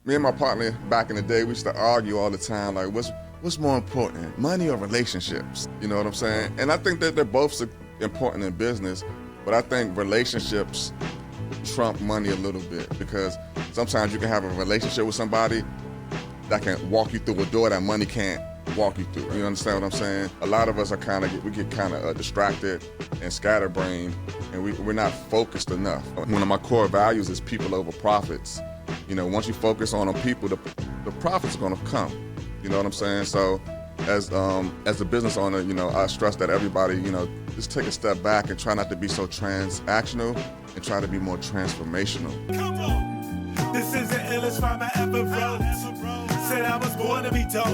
Me and my partner back in the day, we used to argue all the time, like, what's more important, money or relationships? You know what I'm saying? And I think that they're both important in business, but I think relationships trump money a little bit, because sometimes you can have a relationship with somebody that can walk you through a door that money can't walk you through. You understand what I'm saying? A lot of us are we get kind of distracted and scatterbrained, and we're not focused enough. One of my core values is people over profits. You know, once you focus on people, the profits are gonna come. You know what I'm saying? So as a business owner, you know, I stress that everybody, you know, just take a step back and try not to be so transactional and try to be more transformational. Come on. This is the illest rhyme I ever wrote. Said I was born to be dope.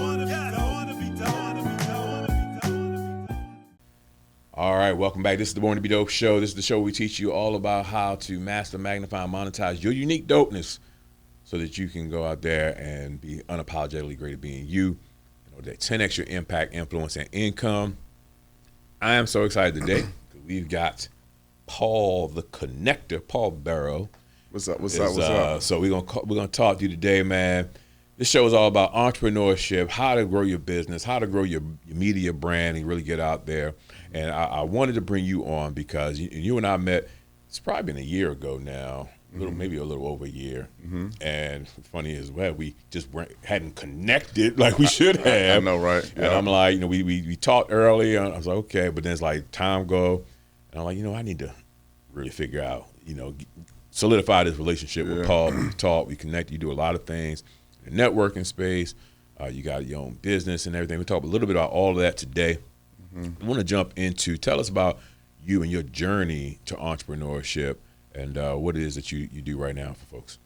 All right, welcome back. This is the Born to Be Dope show. This is the show where we teach you all about how to master, magnify, and monetize your unique dopeness so that you can go out there and be unapologetically great at being you. You know, that 10x your impact, influence, and income. I am so excited today because we've got Paul the Connector, Paul Burrow. What's up? So we're gonna talk to you today, man. This show is all about entrepreneurship, how to grow your business, how to grow your media brand, and really get out there. And I wanted to bring you on because you and I met. It's probably been a year ago now, maybe a little over a year. Mm-hmm. And funny as well, we just hadn't connected like we should have. I know, right? And I'm like, you know, we talked early. I was like, okay, but then it's like time go, and I'm like, you know, I need to really figure out, you know, solidify this relationship with Paul. We talk, we connect. You do a lot of things in the networking space. You got your own business and everything. We talk a little bit about all of that today. I want to jump into, tell us about you and your journey to entrepreneurship and what it is that you do right now for folks.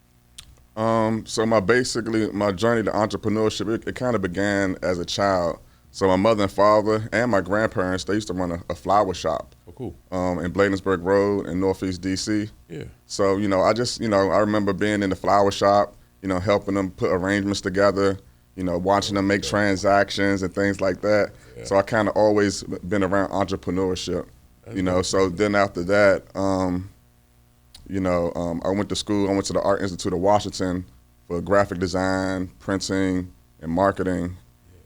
So my journey to entrepreneurship, it kind of began as a child. So my mother and father and my grandparents, they used to run a flower shop. Oh, cool. In Bladensburg Road in Northeast DC. Yeah. So, you know, I remember being in the flower shop, you know, helping them put arrangements together, you know, watching them make transactions and things like that. Yeah. So I kind of always been around entrepreneurship, you know. So then after that, I went to school. I went to the Art Institute of Washington for graphic design, printing, and marketing.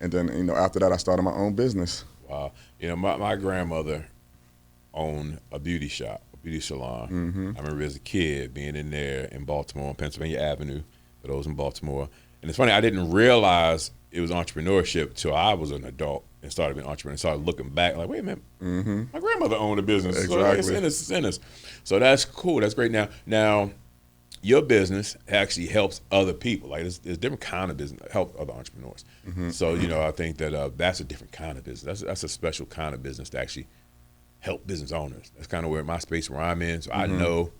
And then, you know, after that, I started my own business. Wow. You know, my grandmother owned a beauty shop, a beauty salon. Mm-hmm. I remember as a kid being in there in Baltimore, on Pennsylvania Avenue, for those in Baltimore. And it's funny, I didn't realize it was entrepreneurship till I was an adult and started being an entrepreneur and started looking back like, wait a minute, my grandmother owned a business. Exactly. So it's in us. So that's cool. That's great. Now, your business actually helps other people. Like there's different kind of business that help other entrepreneurs. Mm-hmm. So, you know, I think that that's a different kind of business. That's a special kind of business to actually help business owners. That's kind of where my space where I'm in. So I know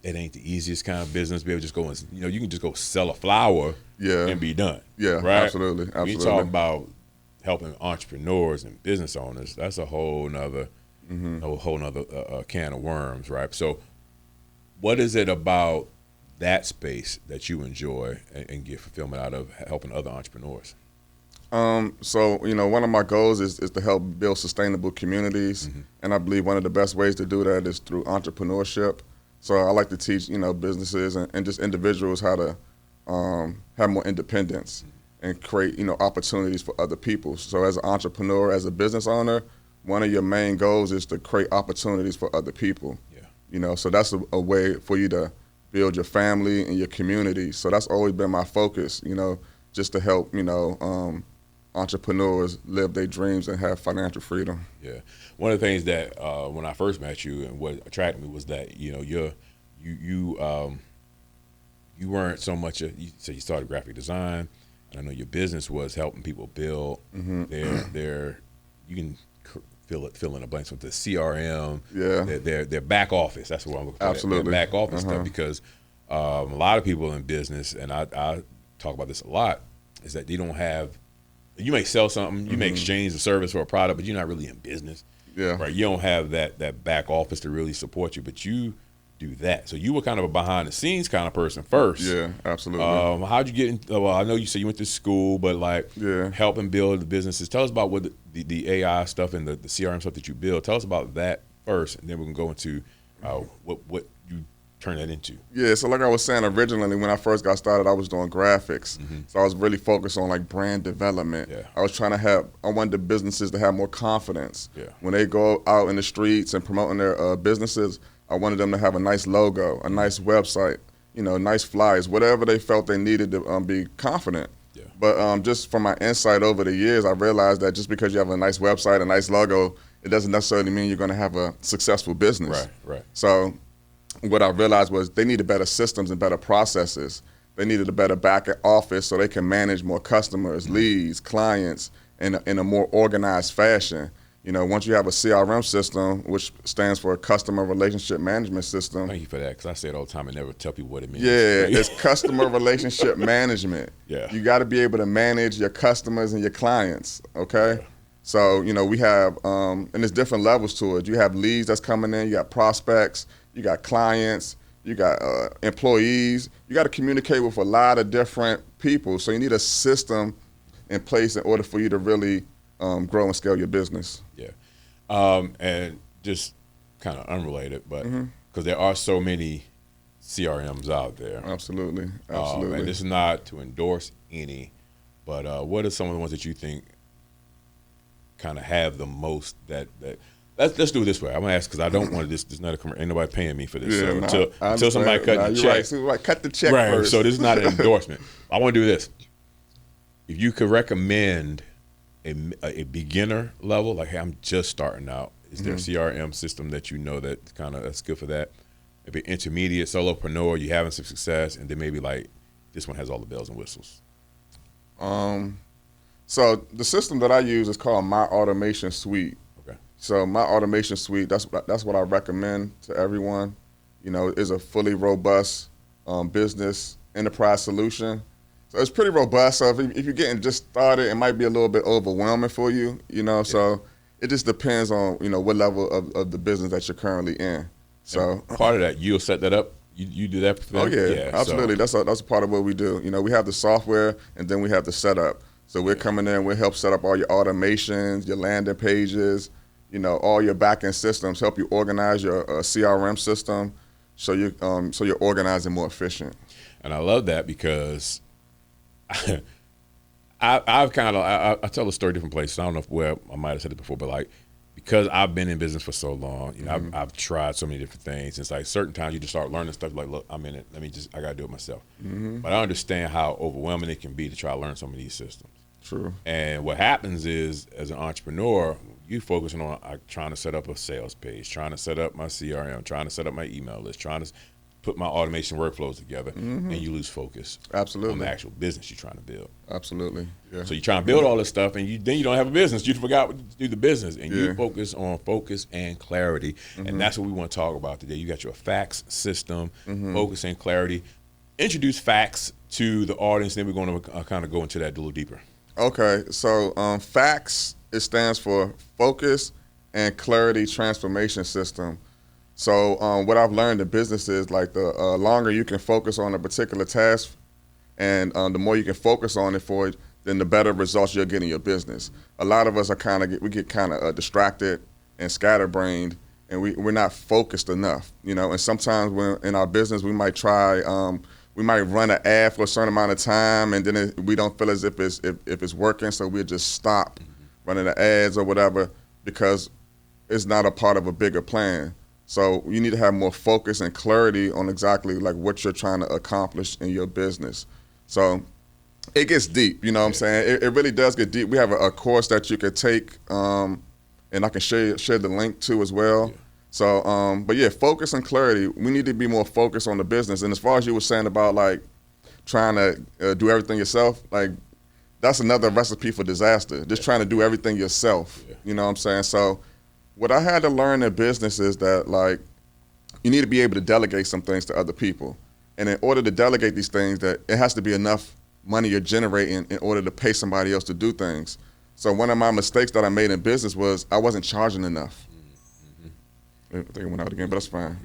it ain't the easiest kind of business. Be able to just go and, you know, you can just go sell a flower and be done. Yeah, right? Absolutely. When you talk about helping entrepreneurs and business owners, that's a whole nother, can of worms, right? So what is it about that space that you enjoy and get fulfillment out of helping other entrepreneurs? So, you know, one of my goals is to help build sustainable communities. And I believe one of the best ways to do that is through entrepreneurship. So I like to teach, you know, businesses and just individuals how to have more independence and create, you know, opportunities for other people. So as an entrepreneur, as a business owner, one of your main goals is to create opportunities for other people. Yeah. You know, so that's a way for you to build your family and your community. So that's always been my focus, you know, just to help, you know, entrepreneurs live their dreams and have financial freedom. Yeah. One of the things that when I first met you and what attracted me was that, you know, you weren't so much you started graphic design. And I know your business was helping people build their you can fill in the blanks with the CRM, their back office. That's what I'm looking for. Absolutely. Their back office stuff, because a lot of people in business, and I talk about this a lot, is that they don't have. You may sell something, you may exchange a service for a product, but you're not really in business. Yeah. Right. You don't have that back office to really support you, but you do that. So you were kind of a behind the scenes kind of person first. Yeah, absolutely. How'd you get into, well, I know you said you went to school, but like helping build the businesses. Tell us about what the AI stuff and the CRM stuff that you build. Tell us about that first, and then we can go into what you turn that into? Yeah, so like I was saying originally, when I first got started, I was doing graphics. So I was really focused on like brand development. Yeah. I wanted the businesses to have more confidence. Yeah. When they go out in the streets and promoting their businesses, I wanted them to have a nice logo, a nice website, nice flyers, whatever they felt they needed to be confident. Yeah. But just from my insight over the years, I realized that just because you have a nice website, a nice logo, it doesn't necessarily mean you're going to have a successful business. Right. So what I realized was they needed better systems and better processes. They needed a better back office so they can manage more customers, leads, clients in a more organized fashion. Once you have a CRM system, which stands for Customer Relationship Management System. Thank you for that, because I say it all the time and never tell people what it means. Yeah, it's customer relationship management. Yeah. You got to be able to manage your customers and your clients, okay? Yeah. So, we have, and there's different levels to it. You have leads that's coming in, you got prospects, you got clients, you got employees. You got to communicate with a lot of different people. So you need a system in place in order for you to really grow and scale your business. Yeah. And just kind of unrelated, but because there are so many CRMs out there. Absolutely. And this is not to endorse any, but what are some of the ones that you think kind of have the most that let's do it this way. I'm gonna ask because I don't want to. This is not a commercial. Ain't nobody paying me for this. Yeah, so until somebody cut the check. Right. So cut the check right. first. So this is not an endorsement. I want to do this. If you could recommend a beginner level, like, hey, I'm just starting out. Is there a CRM system that that's good for that? Maybe intermediate solopreneur, you having some success, and then maybe like this one has all the bells and whistles. So the system that I use is called My Automation Suite. Okay. So My Automation Suite, that's what I recommend to everyone. Is a fully robust business enterprise solution. So it's pretty robust. So if you're getting just started, it might be a little bit overwhelming for you. Yeah. So it just depends on what level of the business that you're currently in. So and part of that, you'll set that up. You do that for them? Oh yeah, absolutely. So that's a part of what we do. We have the software and then we have the setup. So we're coming in, we'll help set up all your automations, your landing pages, all your back-end systems, help you organize your CRM system so you're organized and more efficient. And I love that because I tell the story different places. I don't know where I might have said it before, but like, because I've been in business for so long, I've tried so many different things. It's like certain times you just start learning stuff like, look, I'm in it. I got to do it myself. But I understand how overwhelming it can be to try to learn some of these systems. True. And what happens is, as an entrepreneur, you focusing on trying to set up a sales page, trying to set up my CRM, trying to set up my email list, trying to put my automation workflows together, and you lose focus. Absolutely. On the actual business you're trying to build. Absolutely. Yeah. So you're trying to build all this stuff, and then you don't have a business. You forgot to do the business, and you focus on focus and clarity, and that's what we want to talk about today. You got your facts system, focus and clarity. Introduce facts to the audience, then we're going to kind of go into that a little deeper. Okay, so FACTS, it stands for Focus and Clarity Transformation System. So what I've learned in business is like the longer you can focus on a particular task and the more you can focus on it for it, then the better results you'll get in your business. A lot of us get kind of distracted and scatterbrained, and we're not focused enough, and sometimes when in our business we might try we might run an ad for a certain amount of time, and then we don't feel as if it's working, so we'll just stop running the ads or whatever because it's not a part of a bigger plan. So you need to have more focus and clarity on exactly like what you're trying to accomplish in your business. So it gets deep, what I'm saying? It really does get deep. We have a course that you could take, and I can share the link to as well. Yeah. So, but yeah, focus and clarity. We need to be more focused on the business. And as far as you were saying about like trying to do everything yourself, like that's another recipe for disaster. Just trying to do everything yourself. Yeah. You know what I'm saying? So what I had to learn in business is that like you need to be able to delegate some things to other people. And in order to delegate these things, that it has to be enough money you're generating in order to pay somebody else to do things. So one of my mistakes that I made in business was I wasn't charging enough. I think it went out again, but that's fine.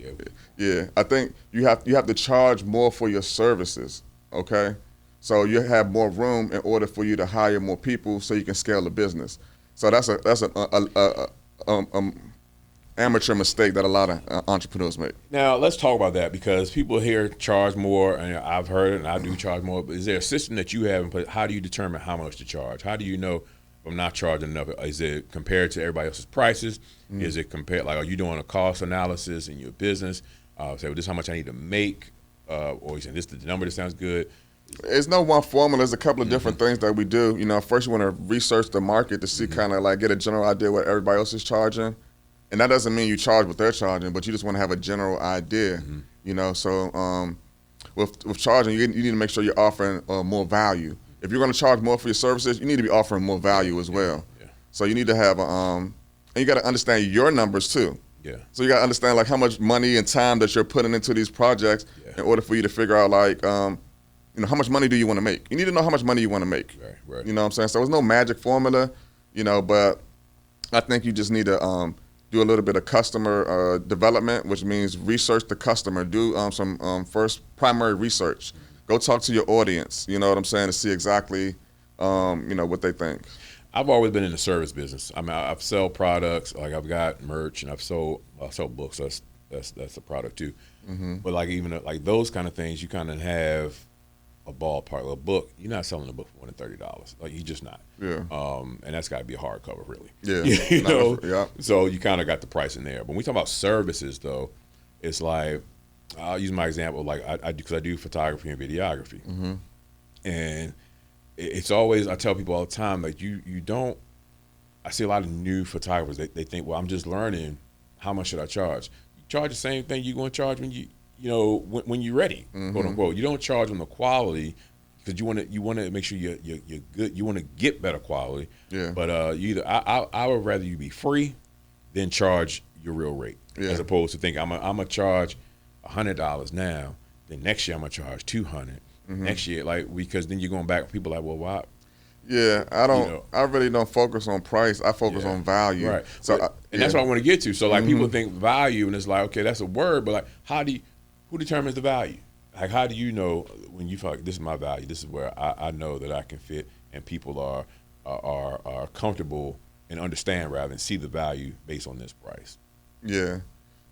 Yeah. I think you have to charge more for your services, okay? So you have more room in order for you to hire more people so you can scale the business. So that's amateur mistake that a lot of entrepreneurs make. Now let's talk about that, because people here charge more, and I've heard it, and I do charge more. But is there a system that you have in place? How do you determine how much to charge? How do you know if I'm not charging enough? Is it compared to everybody else's prices? Is it compared, like, are you doing a cost analysis in your business? Say, well, this is how much I need to make, or you saying this is the number that sounds good? There's no one formula. There's a couple of different things that we do. You know, first you want to research the market to see kind of like get a general idea what everybody else is charging. And that doesn't mean you charge what they're charging, but you just want to have a general idea, you know. So with charging, you need to make sure you're offering more value. If you're going to charge more for your services, you need to be offering more value as well. Yeah. So you need to have, and you got to understand your numbers too. Yeah. So you got to understand like how much money and time that you're putting into these projects in order for you to figure out like, you know, how much money do you want to make? You need to know how much money you want to make. Right. You know what I'm saying? So there's no magic formula, you know, but I think you just need to do a little bit of customer development, which means research the customer. Do some first primary research. Go talk to your audience, you know what I'm saying, to see exactly, you know, what they think. I've always been in the service business. I mean, I've sold products, like I've got merch, and I sell books. That's a product too. But like even like those kind of things, you kind of have a ballpark. A book, you're not selling a book for more than $30. Like, you're just not. Yeah. And that's got to be a hardcover, really. Yeah. You know. Yeah. So you kind of got the price in there. But when we talk about services, though, it's like, I'll use my example. Like because I do photography and videography, and it's always, I tell people all the time, like you don't. I see a lot of new photographers. They think, well, I'm just learning. How much should I charge? You charge the same thing you're going to charge when when you're ready, quote unquote. You don't charge on the quality because you want to make sure you're good. You want to get better quality. Yeah. But I would rather you be free than charge your real rate, as opposed to think I'm gonna charge $100 now. Then next year I'm gonna charge $200. Next year, like, because then you're going back. People are like, well, why? Yeah, I really don't focus on price. I focus on value. Right. So that's what I want to get to. So like people think value, and it's like, okay, that's a word, but like, who determines the value? Like, how do you know when you feel like this is my value? This is where I know that I can fit, and people are comfortable and understand rather than see the value based on this price. Yeah.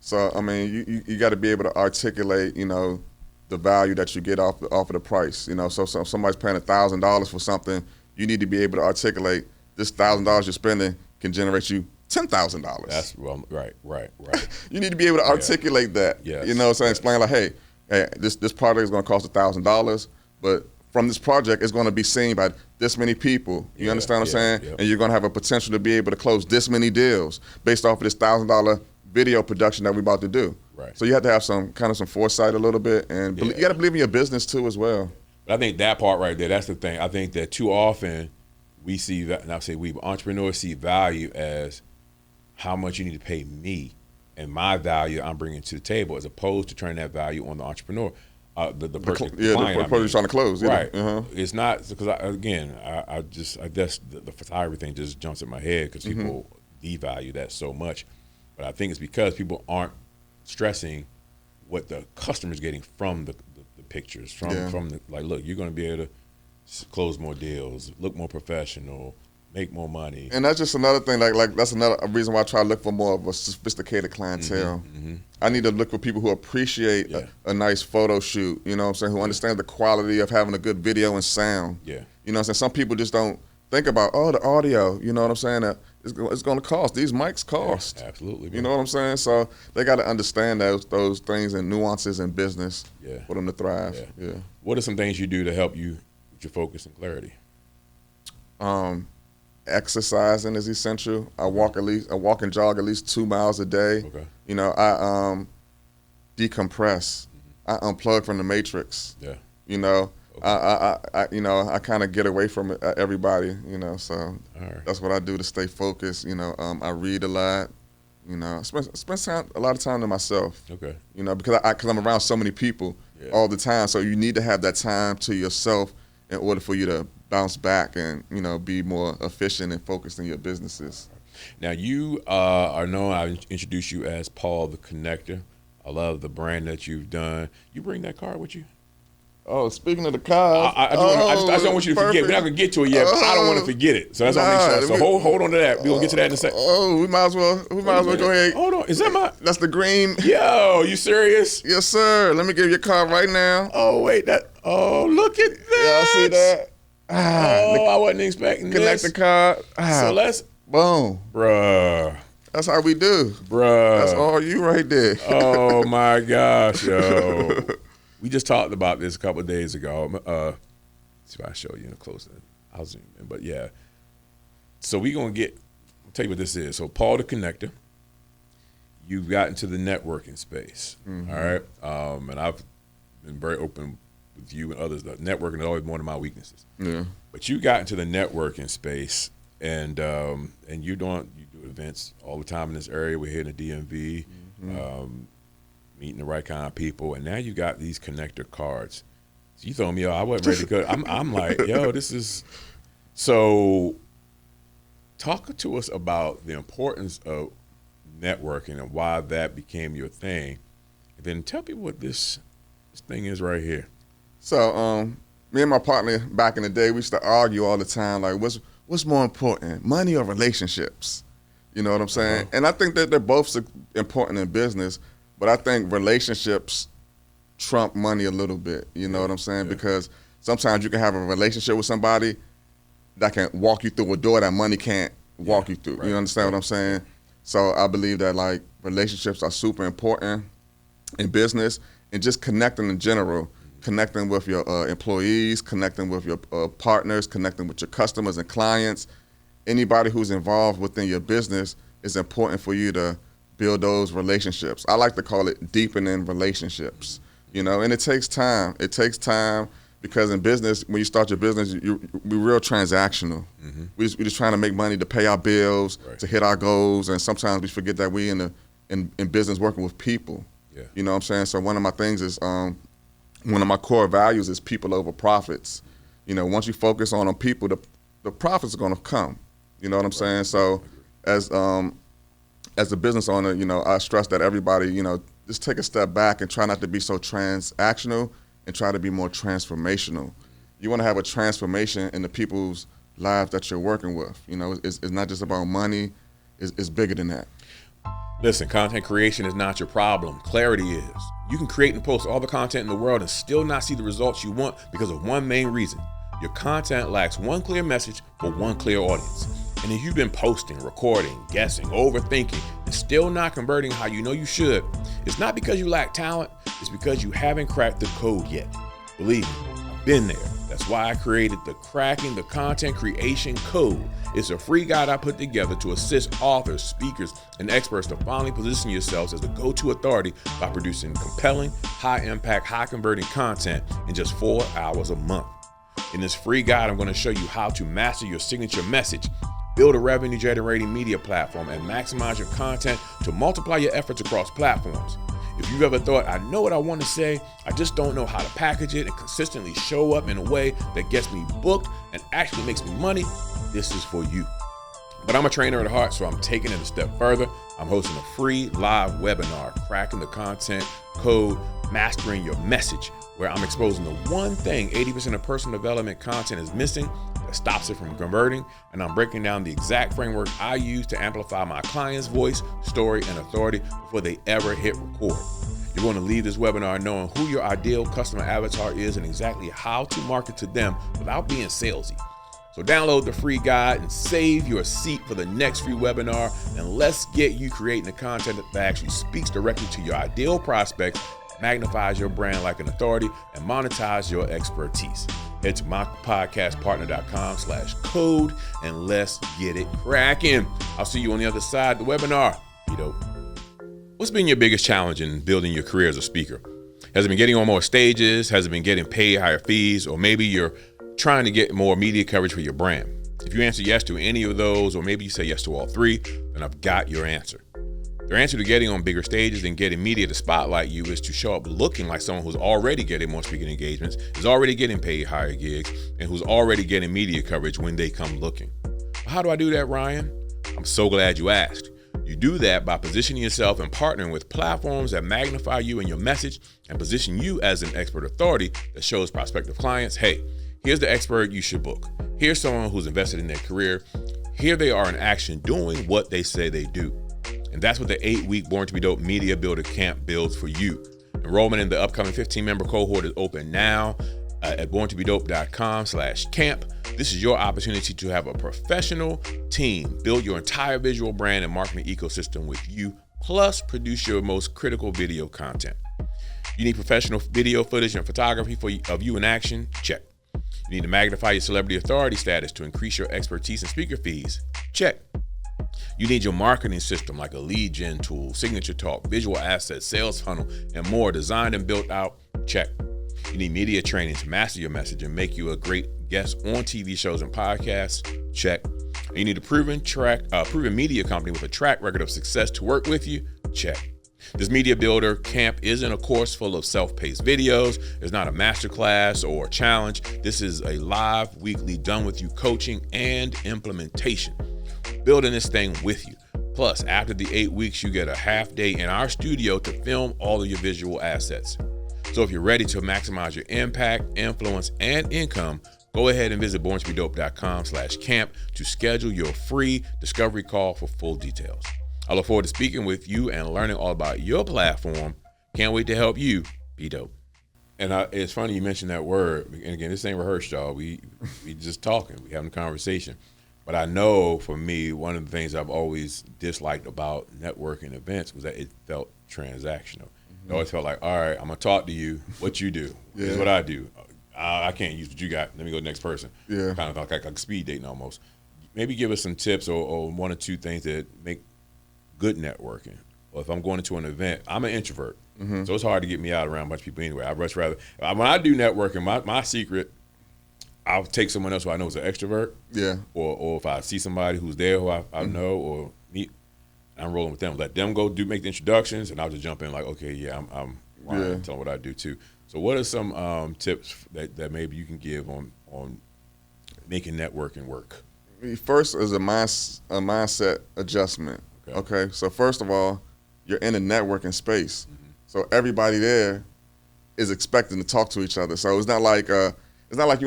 So I mean, you got to be able to articulate, you know, the value that you get off of the price. You know, so if somebody's paying $1,000 for something, you need to be able to articulate this $1,000 you're spending can generate you $10,000. That's right. You need to be able to articulate that. Yes. You know, so explain like, hey, this product is going to cost $1,000, but from this project, it's going to be seen by this many people. You understand what I'm saying? Yep. And you're going to have a potential to be able to close this many deals based off of this $1,000 video production that we're about to do. Right. So you have to have some foresight a little bit, and you got to believe in your business too as well. But I think that part right there, that's the thing. I think that too often we see that, and I say we, entrepreneurs see value as how much you need to pay me and my value I'm bringing to the table, as opposed to turning that value on the entrepreneur, the person, the client, the person you're trying to close. Right. Mm-hmm. It's not, because I guess the photography thing just jumps in my head because people devalue that so much. But I think it's because people aren't stressing what the customer's getting from the pictures, from the, like, look, you're going to be able to close more deals, look more professional, make more money. And that's just another thing, like that's another reason why I try to look for more of a sophisticated clientele. I need to look for people who appreciate a nice photo shoot, you know what I'm saying, who understand the quality of having a good video and sound. Yeah. You know what I'm saying? Some people just don't think about, the audio, you know what I'm saying, it's going to cost. These mics cost. Yeah, absolutely. Bro. You know what I'm saying? So they got to understand those things and nuances in business for them to thrive. Yeah. What are some things you do to help you with your focus and clarity? Exercising is essential. I walk and jog at least 2 miles a day. Okay. You know, I decompress. I unplug from the matrix. Yeah. You know, I kind of get away from everybody. You know, so that's what I do to stay focused. You know, I read a lot. You know, I spend a lot of time to myself. Okay. You know, because I'm around so many people all the time. So you need to have that time to yourself in order for you to bounce back and, you know, be more efficient and focused in your businesses. Now, you are known, I introduced you as Paul the Connector. I love the brand that you've done. You bring that card with you? Oh, speaking of the cars, I just don't want you to forget. We're not gonna get to it yet, but I don't want to forget it. So that's what I make sure. So hold on to that. We're gonna get to that in a second. Oh, we might as well go ahead. Hold on. Is that my? That's the Greene. Yo, you serious? Yes, sir. Let me give you a car right now. Oh wait, oh look at that. Y'all see that? I wasn't expecting Connect this. the car. So let's, boom, bruh. That's how we do, Bruh. That's all you right there. Oh my gosh, yo. We just talked about this a couple of days ago. See if I show you in a closer. I'll zoom in, but yeah. So we're gonna I'll tell you what this is. So Paul the Connector, you've gotten to the networking space, all right? And I've been very open with you and others. That networking is always one of my weaknesses. Yeah. But you got into the networking space, and you do events all the time in this area. We're here in the DMV, meeting the right kind of people, and now you got these connector cards. So you told me, I wasn't ready to go. I'm like, yo, this is so. Talk to us about the importance of networking and why that became your thing, and then tell people what this thing is right here. So, me and my partner back in the day, we used to argue all the time, like, what's more important, money or relationships? You know what I'm saying? And I think that they're both important in business, but I think relationships trump money a little bit. You know what I'm saying? Yeah. Because sometimes you can have a relationship with somebody that can walk you through a door that money can't walk you through. Right. You understand what I'm saying? So I believe that like relationships are super important in business, and just connecting in general, connecting with your employees, connecting with your partners, connecting with your customers and clients. Anybody who's involved within your business is important for you to build those relationships. I like to call it deepening relationships, you know, and it takes time. It takes time because in business, when you start your business, we're real transactional. Mm-hmm. We're just trying to make money to pay our bills, right, to hit our goals, and sometimes we forget that we in business working with people. Yeah. You know what I'm saying? So one of my things is, one of my core values is people over profits. You know, once you focus on people, the profits are gonna come. You know what I'm saying? So as a business owner, you know, I stress that everybody, you know, just take a step back and try not to be so transactional and try to be more transformational. You want to have a transformation in the people's lives that you're working with. You know, it's not just about money, it's bigger than that. Listen, content creation is not your problem. Clarity is. You can create and post all the content in the world and still not see the results you want because of one main reason. Your content lacks one clear message for one clear audience. And if you've been posting, recording, guessing, overthinking, and still not converting how you know you should, it's not because you lack talent, it's because you haven't cracked the code yet. Believe me, I've been there. That's why I created the Cracking the Content Creation Code. It's a free guide I put together to assist authors, speakers, and experts to finally position yourselves as the go-to authority by producing compelling, high-impact, high-converting content in just 4 hours a month. In this free guide, I'm going to show you how to master your signature message, build a revenue-generating media platform, and maximize your content to multiply your efforts across platforms. If you've ever thought, I know what I want to say, I just don't know how to package it and consistently show up in a way that gets me booked and actually makes me money, this is for you. But I'm a trainer at heart, so I'm taking it a step further. I'm hosting a free live webinar, Cracking the Content Code, Mastering Your Message, where I'm exposing the one thing 80% of personal development content is missing that stops it from converting, and I'm breaking down the exact framework I use to amplify my client's voice, story, and authority before they ever hit record. You're going to leave this webinar knowing who your ideal customer avatar is and exactly how to market to them without being salesy. So download the free guide and save your seat for the next free webinar, and let's get you creating the content that actually speaks directly to your ideal prospects, magnifies your brand like an authority, and monetize your expertise. Head to mypodcastpartner.com/code and let's get it cracking. I'll see you on the other side of the webinar. Be dope. What's been your biggest challenge in building your career as a speaker? Has it been getting on more stages? Has it been getting paid higher fees? Or maybe you're trying to get more media coverage for your brand? If you answer yes to any of those, or maybe you say yes to all three, then I've got your answer. The answer to getting on bigger stages and getting media to spotlight you is to show up looking like someone who's already getting more speaking engagements, is already getting paid higher gigs, and who's already getting media coverage when they come looking. How do I do that, Ryan? I'm so glad you asked. You do that by positioning yourself and partnering with platforms that magnify you and your message and position you as an expert authority that shows prospective clients, hey, here's the expert you should book. Here's someone who's invested in their career. Here they are in action doing what they say they do. And that's what the 8-week Born to be Dope Media Builder Camp builds for you. Enrollment in the upcoming 15-member cohort is open now at borntobedope.com/camp. This is your opportunity to have a professional team build your entire visual brand and marketing ecosystem with you, plus produce your most critical video content. You need professional video footage and photography of you in action? Check. You need to magnify your celebrity authority status to increase your expertise and speaker fees? Check. You need your marketing system like a lead gen tool, signature talk, visual assets, sales funnel, and more designed and built out? Check. You need media training to master your message and make you a great guest on TV shows and podcasts? Check. And you need a proven media company with a track record of success to work with you? Check. This Media Builder Camp isn't a course full of self-paced videos. It's not a masterclass or a challenge. This is a live, weekly, done-with-you coaching and implementation. Building this thing with you. Plus, after the 8 weeks, you get a half day in our studio to film all of your visual assets. So if you're ready to maximize your impact, influence, and income, go ahead and visit borntobedope.com/camp to schedule your free discovery call for full details. I look forward to speaking with you and learning all about your platform. Can't wait to help you be dope. And it's funny you mentioned that word. And again, this ain't rehearsed, y'all. We just talking. We having a conversation. But I know for me, one of the things I've always disliked about networking events was that it felt transactional. It always felt like, all right, I'm going to talk to you. What you do is what I do. I can't use what you got. Let me go to the next person. Yeah. Kind of like a speed dating almost. Maybe give us some tips or one or two things that make good networking. Or if I'm going into an event, I'm an introvert. So it's hard to get me out around a bunch of people anyway. I'd much rather, when I do networking, my secret, I'll take someone else who I know is an extrovert. Yeah. Or if I see somebody who's there who I know or meet, I'm rolling with them. Let them go make the introductions, and I'll just jump in like, okay, yeah, I'm Ryan, tell them what I do too. So what are some tips that maybe you can give on making networking work? First is a mindset adjustment. Okay. So first of all, you're in a networking space. So everybody there is expecting to talk to each other. So it's not like you're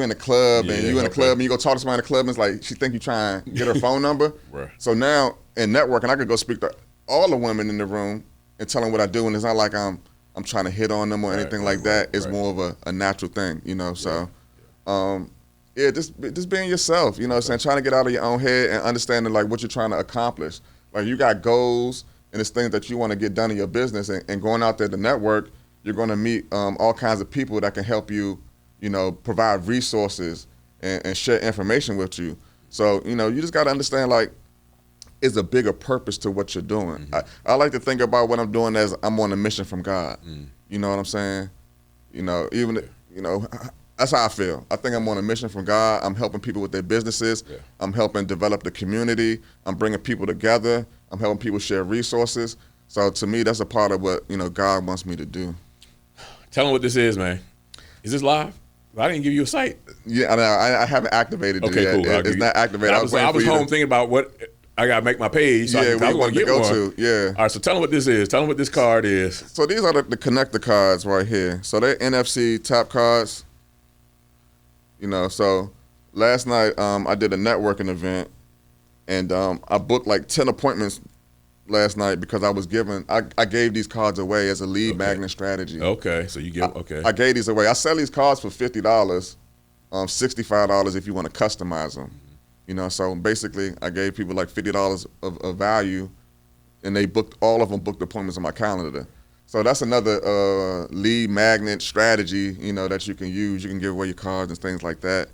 in a club and you in a club and you go talk to somebody in the club and it's like she think you trying to get her phone number. Right. So now in networking, I could go speak to all the women in the room and tell them what I do, and it's not like I'm trying to hit on them or anything like that. It's more of a natural thing, you know. So, just being yourself, you know what I'm saying? Trying to get out of your own head and understanding like what you're trying to accomplish. Like you got goals and it's things that you want to get done in your business, and going out there to network, you're going to meet all kinds of people that can help you, you know, provide resources and share information with you. So, you know, you just got to understand like it's a bigger purpose to what you're doing. I like to think about what I'm doing as I'm on a mission from God. You know what I'm saying? You know, that's how I feel. I think I'm on a mission from God. I'm helping people with their businesses. I'm helping develop the community. I'm bringing people together. I'm helping people share resources. So to me, that's a part of what, you know, God wants me to do. Tell them what this is, man. Is this live? I didn't give you a site. Yeah, I haven't activated it yet. Cool. It's not activated. I was home thinking about what I got to make my page. So we want to go to. Yeah. All right, so tell them what this is. Tell them what this card is. So these are the connector cards right here. So they're NFC tap cards. You know, so last night I did a networking event, and I booked like 10 appointments last night because I gave these cards away as a lead magnet strategy. Okay, so you give, I gave these away. I sell these cards for $50, $65 if you want to customize them. You know, so basically I gave people like $50 of value, and all of them booked appointments on my calendar. So that's another lead magnet strategy, you know, that you can use. You can give away your cards and things like that.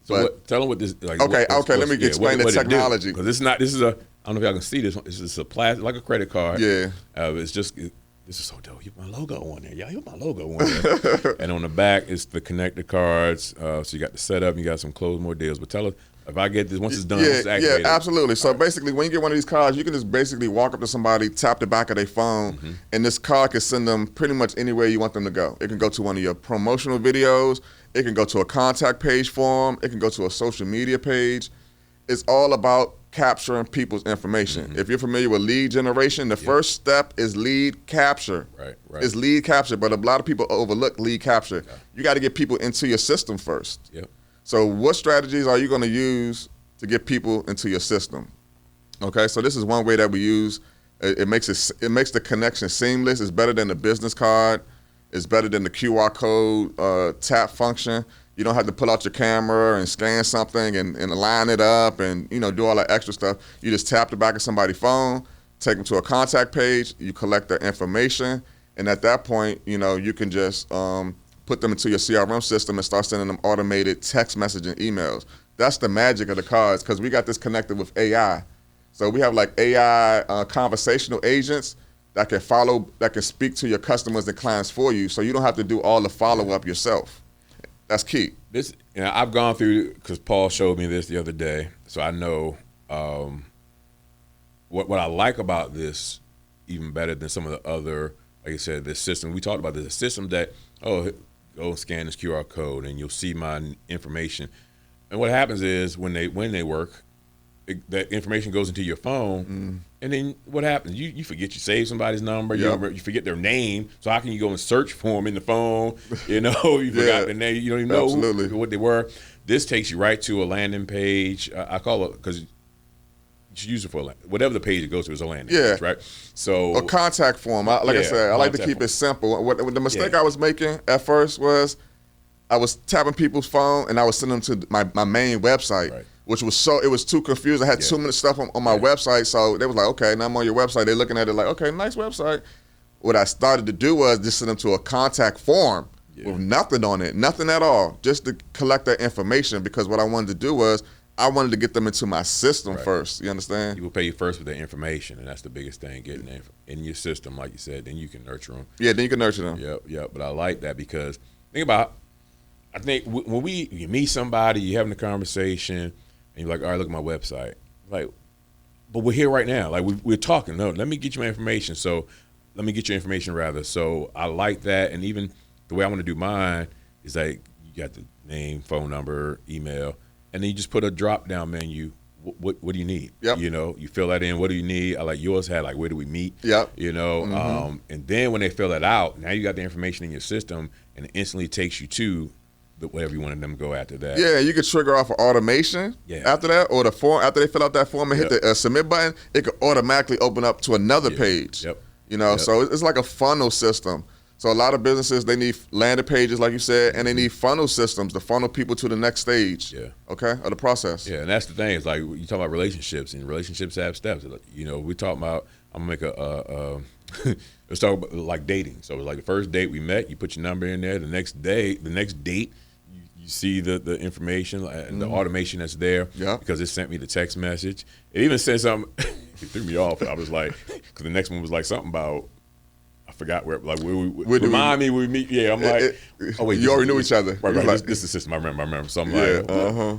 So tell them what this. Like, okay. Let me explain the technology. Because this is a. I don't know if y'all can see this one. This is a plastic, like a credit card. Yeah. This is so dope. You put my logo on there. Yeah, you put my logo on there. And on the back is the connector cards. So you got the setup. You got some close more deals. But tell us if I get this once it's done. It's activated. Yeah, absolutely. So basically, when you get one of these cards, you can just basically walk up to somebody, tap the back of their phone, and this card can send them pretty much anywhere you want them to go. It can go to one of your promotional videos. It can go to a contact page for them. It can go to a social media page. It's all about capturing people's information. If you're familiar with lead generation, the first step is lead capture. Right. It's lead capture, but a lot of people overlook lead capture. You got to get people into your system first. Yep. So what strategies are you going to use to get people into your system? Okay, so this is one way that we use. It makes the connection seamless. It's better than the business card. It's better than the QR code tap function. You don't have to pull out your camera and scan something and line it up and do all that extra stuff. You just tap the back of somebody's phone, take them to a contact page, you collect their information, and at that point, you can just put them into your CRM system and start sending them automated text messaging emails. That's the magic of the cards, because we got this connected with AI. So we have like AI conversational agents that can speak to your customers and clients for you, so you don't have to do all the follow-up yourself. That's key. This, I've gone through, because Paul showed me this the other day, so I know what I like about this even better than some of the other, like I said, this system. We talked about this, a system that, go scan this QR code and you'll see my information. And what happens is when they work, that information goes into your phone, and then what happens? You forget, you save somebody's number, you forget their name. So how can you go and search for them in the phone? You forgot their name. You don't even know what they were. This takes you right to a landing page. I call it, because you should use it for whatever the page it goes to is a landing page, right? So a contact form. I said, I like to keep it simple. What the mistake I was making at first was I was tapping people's phone and I was sending them to my main website. Right. Which was it was too confusing. I had too much stuff on my website, so they was like, okay, now I'm on your website. They're looking at it like, okay, nice website. What I started to do was just send them to a contact form with nothing on it, nothing at all, just to collect their information, because what I wanted to do was I wanted to get them into my system first. You understand? People pay you first with their information, and that's the biggest thing, getting them in your system, like you said. Then you can nurture them. Yeah, then you can nurture them. Yep. But I like that, because think about, I think when you meet somebody, you're having a conversation, and you're like, all right, look at my website. Like, but we're here right now. Like, we're talking. No, let me get you my information. So let me get your information, rather. So I like that. And even the way I want to do mine is like, you got the name, phone number, email, and then you just put a drop-down menu. What do you need? Yep. You fill that in. What do you need? I like yours had, like, where do we meet? Yep. And then when they fill that out, now you got the information in your system, and it instantly takes you to whatever you wanted them to go after that. Yeah, you could trigger off an automation after that, or the form, after they fill out that form and hit the submit button, it could automatically open up to another page. So it's like a funnel system. So a lot of businesses, they need landing pages, like you said, and they need funnel systems to funnel people to the next stage of the process. Yeah, and that's the thing. It's like, you talk about relationships, and relationships have steps. We talk about, I'm going to make let's talk about like dating. So it's like the first date we met, you put your number in there. The next date, you see the information and the automation that's there, because it sent me the text message. It even said something, it threw me off. I was like, because the next one was like something about, I forgot where remind me where we meet. Yeah, I'm like, oh wait, you already knew each other. Right. This is the system. I remember. So I'm like,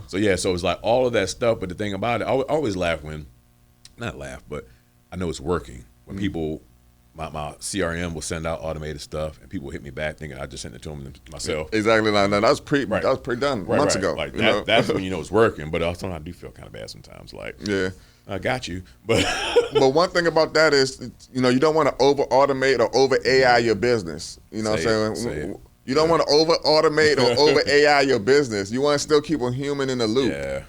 so it was like all of that stuff. But the thing about it, I always laugh but I know it's working when people. My CRM will send out automated stuff, and people hit me back thinking I just sent it to them myself. Exactly. No, that was pre-done months ago. Like that's when you know it's working. But also I do feel kind of bad sometimes. Like, I got you. But one thing about that is, you don't want to over automate or over AI your business. You know what I'm saying? You don't want to over automate or over AI your business. You want to still keep a human in the loop. A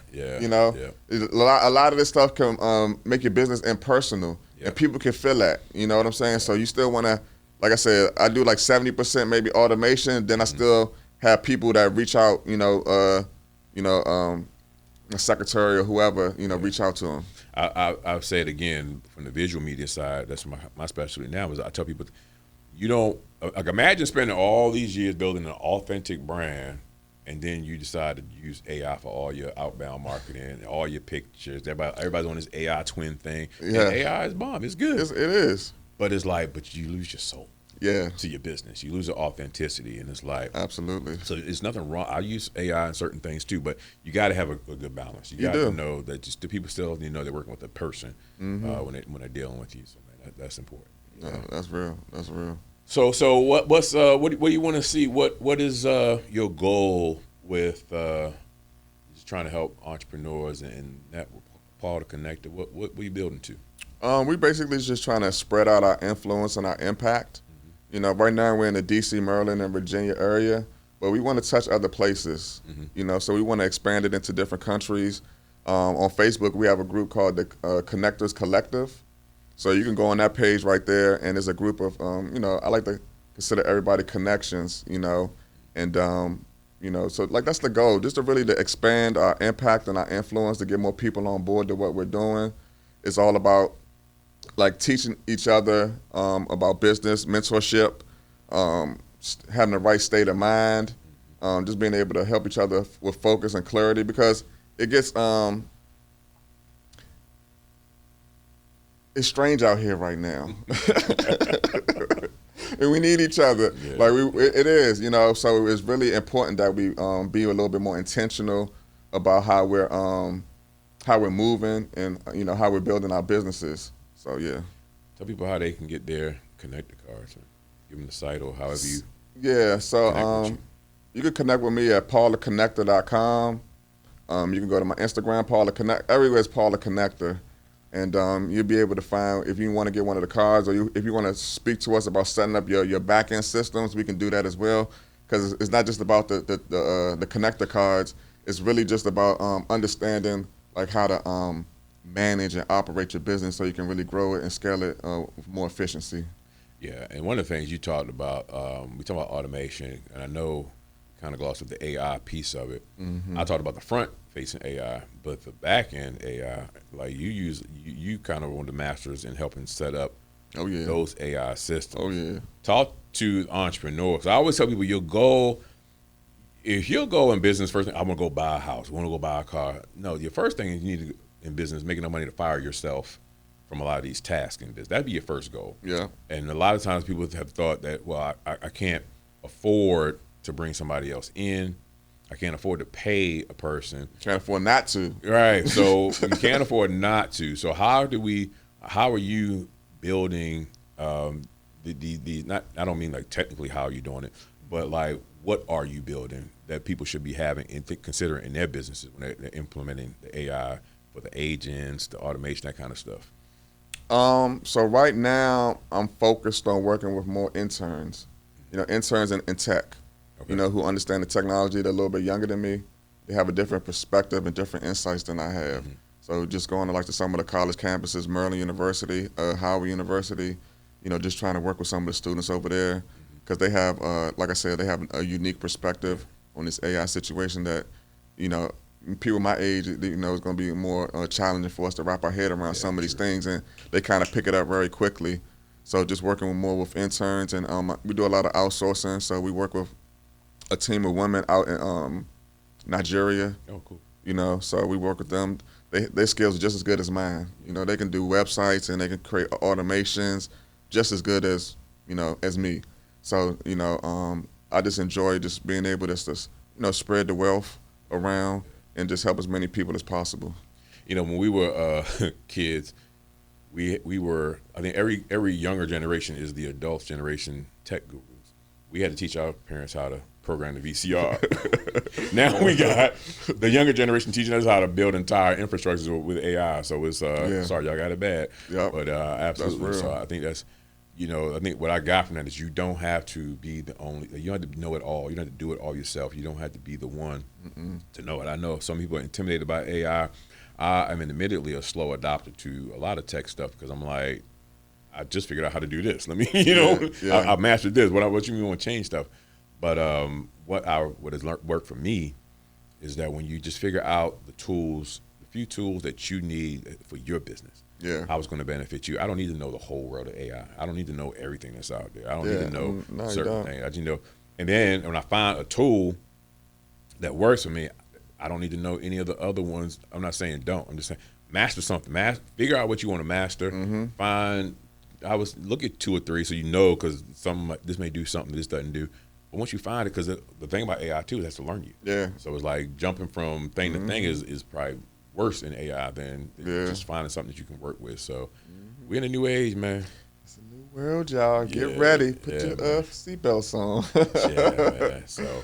lot of this stuff can make your business impersonal. And people can feel that, you know what I'm saying? So you still want to, like I said, I do like 70% maybe automation. Then I still have people that reach out, a secretary or whoever, reach out to them. I'll say it again, from the visual media side, that's my specialty now, is I tell people, you don't, like, imagine spending all these years building an authentic brand, and then you decide to use AI for all your outbound marketing, all your pictures. Everybody's on this AI twin thing. Yeah. And AI is bomb. It's good. It is. But it's like, but you lose your soul. Yeah. To your business. You lose the authenticity, and it's like. Absolutely. So there's nothing wrong. I use AI in certain things too, but you got to have a good balance. You got to know that just the people still, they're working with a person when they're dealing with you. So man, that's important. Yeah, that's real. That's real. So what do you want to see? What is your goal with just trying to help entrepreneurs and Paul the Connector? What are you building to? We basically just trying to spread out our influence and our impact. You know, right now we're in the D.C., Maryland, and Virginia area, but we want to touch other places. You know, so we want to expand it into different countries. On Facebook, we have a group called the Connectors Collective. So you can go on that page right there, and there's a group of, you know, I like to consider everybody connections, you know, and, you know, so like that's the goal, just to really to expand our impact and our influence, to get more people on board to what we're doing. It's all about like teaching each other about business, mentorship, having the right state of mind, just being able to help each other with focus and clarity, because it gets it's strange out here right now. And we need each other. Yeah. Like it is, you know. So it's really important that we be a little bit more intentional about how we're moving, and you know, how we're building our businesses. So yeah. Tell people how they can get their connector cards. Give them the site or however you. Yeah. So connect with you can connect with me at paultheconnector.com. You can go to my Instagram, Paul the Connect. Everywhere is Paul the Connector. And you'll be able to find, if you want to get one of the cards, or if you want to speak to us about setting up your back-end systems, we can do that as well. Because it's not just about the connector cards. It's really just about understanding like how to manage and operate your business so you can really grow it and scale it with more efficiency. Yeah, and one of the things you talked about, we talked about automation, and I know kind of glossed with the AI piece of it. I talked about the front-facing AI, but the back-end AI, like you kind of one of the masters in helping set up those AI systems. Oh yeah. Talk to entrepreneurs. I always tell people your goal, if you'll go in business first, I want to go buy a house, I want to go buy a car. No, your first thing is you need to in business making enough money to fire yourself from a lot of these tasks in business. That'd be your first goal. Yeah. And a lot of times people have thought that, well, I can't afford to bring somebody else in. I can't afford to pay a person. Can't afford not to. Right. So you can't afford not to. So how are you building the not, I don't mean like technically how are you doing it, but like what are you building that people should be having and considering in their businesses when they're implementing the AI for the agents, the automation, that kind of stuff? So right now I'm focused on working with more interns, you know, interns in tech. You know, who understand the technology. They're a little bit younger than me. They have a different perspective and different insights than I have. So just going to like to some of the college campuses, Maryland University, Howard University, you know, just trying to work with some of the students over there, because they have, like I said, they have a unique perspective on this AI situation that, you know, people my age, you know, is going to be more challenging for us to wrap our head around some of these things, and they kind of pick it up very quickly. So just working more with interns, and we do a lot of outsourcing. So we work with a team of women out in Nigeria. Oh, cool. You know, so we work with them. Their skills are just as good as mine. You know, they can do websites and they can create automations just as good as, you know, as me. So, you know, I just enjoy just being able to, you know, spread the wealth around and just help as many people as possible. You know, when we were kids, we were, I think every younger generation is the adult generation tech gurus. We had to teach our parents how to program the VCR. Now we got the younger generation teaching us how to build entire infrastructures with AI. So it's sorry, y'all got it bad. Yep. But absolutely. That's real. So I think that's, you know, I think what I got from that is you don't have to be the only, you don't have to know it all. You don't have to do it all yourself. You don't have to be the one to know it. I know some people are intimidated by AI. I'm admittedly a slow adopter to a lot of tech stuff, because I'm like, I just figured out how to do this. Let me, you know, I mastered this. What you mean want to change stuff? But what has worked for me is that when you just figure out the tools, the few tools that you need for your business, how it's going to benefit you. I don't need to know the whole world of AI. I don't need to know everything that's out there. I don't need to know certain things. I just know. And then when I find a tool that works for me, I don't need to know any of the other ones. I'm not saying don't. I'm just saying master something. Figure out what you want to master. Find. Look at 2 or 3 so you know, because this may do something this doesn't do. But once you find it, because the thing about AI too is it has to learn you. Yeah. So it's like jumping from thing to thing is probably worse in AI than just finding something that you can work with. So we're in a new age, man. It's a new world, y'all. Get ready. Put your seatbelts on. Yeah, man. So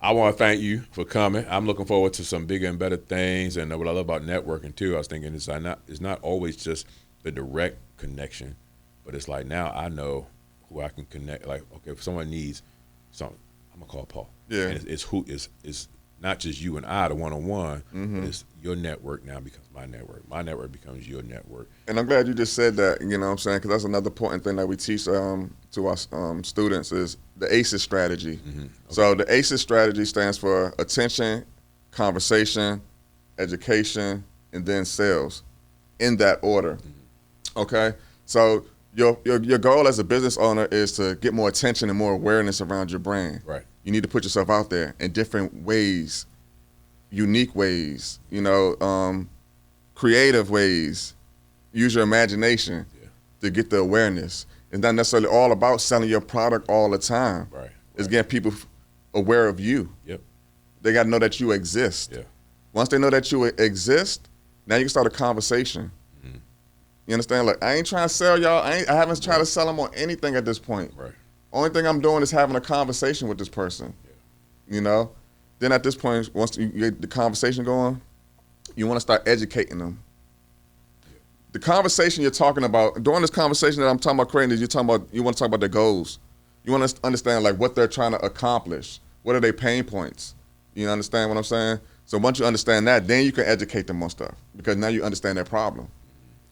I want to thank you for coming. I'm looking forward to some bigger and better things. And what I love about networking too, I was thinking it's not always just the direct connection, but it's like now I know who I can connect. Like, okay, if someone needs something, I'm gonna call Paul. Yeah. And it's not just you and I, the one-on-one, but it's your network now becomes my network. My network becomes your network. And I'm glad you just said that, you know what I'm saying, because that's another important thing that we teach to our students is the ACEs strategy. Okay. So the ACEs strategy stands for attention, conversation, education, and then sales, in that order. Okay? So your goal as a business owner is to get more attention and more awareness around your brand. Right. You need to put yourself out there in different ways, unique ways, creative ways. Use your imagination to get the awareness. It's not necessarily all about selling your product all the time. Right. It's getting people aware of you. Yep. They got to know that you exist. Yeah. Once they know that you exist, now you can start a conversation. You understand? Like, I ain't trying to sell y'all. I haven't tried to sell them on anything at this point. Right. Only thing I'm doing is having a conversation with this person. Yeah. Then at this point, once you get the conversation going, you want to start educating them. Yeah. The conversation you're talking about, during this conversation that I'm talking about creating, is you want to talk about their goals. You want to understand like what they're trying to accomplish. What are their pain points? You understand what I'm saying? So once you understand that, then you can educate them on stuff because now you understand their problem.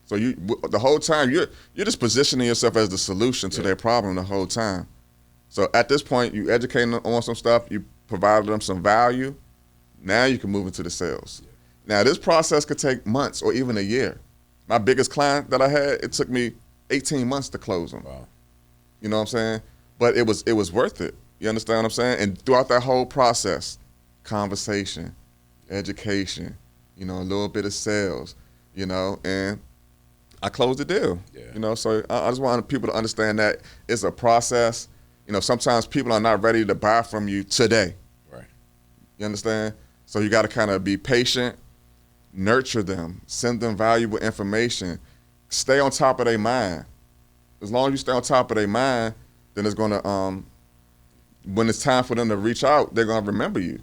So the whole time you're just positioning yourself as the solution to their problem the whole time. So at this point, you educating them on some stuff, you provided them some value. Now you can move into the sales. Yeah. Now this process could take months or even a year. My biggest client that I had, it took me 18 months to close them. Wow. You know what I'm saying? But it was worth it. You understand what I'm saying? And throughout that whole process, conversation, education, a little bit of sales, and I closed the deal. Yeah. So I just want people to understand that it's a process. Sometimes people are not ready to buy from you today. Right. You understand? So you got to kind of be patient, nurture them, send them valuable information, stay on top of their mind. As long as you stay on top of their mind, then it's going to, when it's time for them to reach out, they're going to remember you.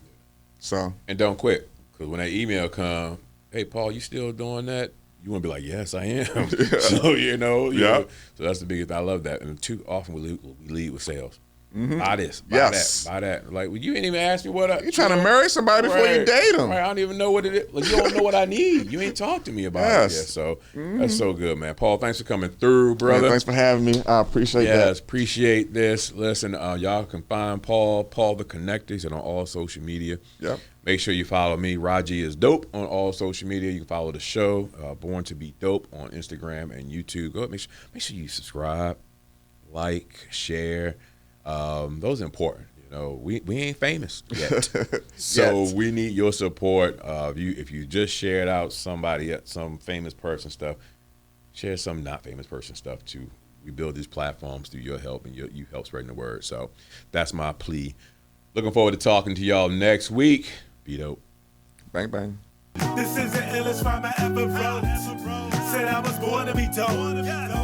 So. And don't quit, because when that email comes, hey, Paul, you still doing that? You want to be like, yes, I am. Yeah. So, so that's the biggest thing. I love that. And too often we lead with sales. Buy this, buy that, buy that. Like, well, you ain't even ask me what you're trying to marry somebody before you date them. Right, I don't even know what it is. Like, you don't know what I need. You ain't talked to me about it yet. So that's so good, man. Paul, thanks for coming through, brother. Man, thanks for having me. I appreciate that. Yes, appreciate this. Listen, y'all can find Paul the Connector. He's on all social media. Yep. Make sure you follow me, Raji is Dope, on all social media. You can follow the show, Born to Be Dope, on Instagram and YouTube. Go make sure you subscribe, like, share. Those are important. We ain't famous yet, so we need your support. If you just shared out some famous person stuff, share some not famous person stuff too. We build these platforms through your help, and you help spreading the word. So that's my plea. Looking forward to talking to y'all next week. Be dope. Bang, bang. This is the illest rhyme I ever wrote. Said I was born to be dope.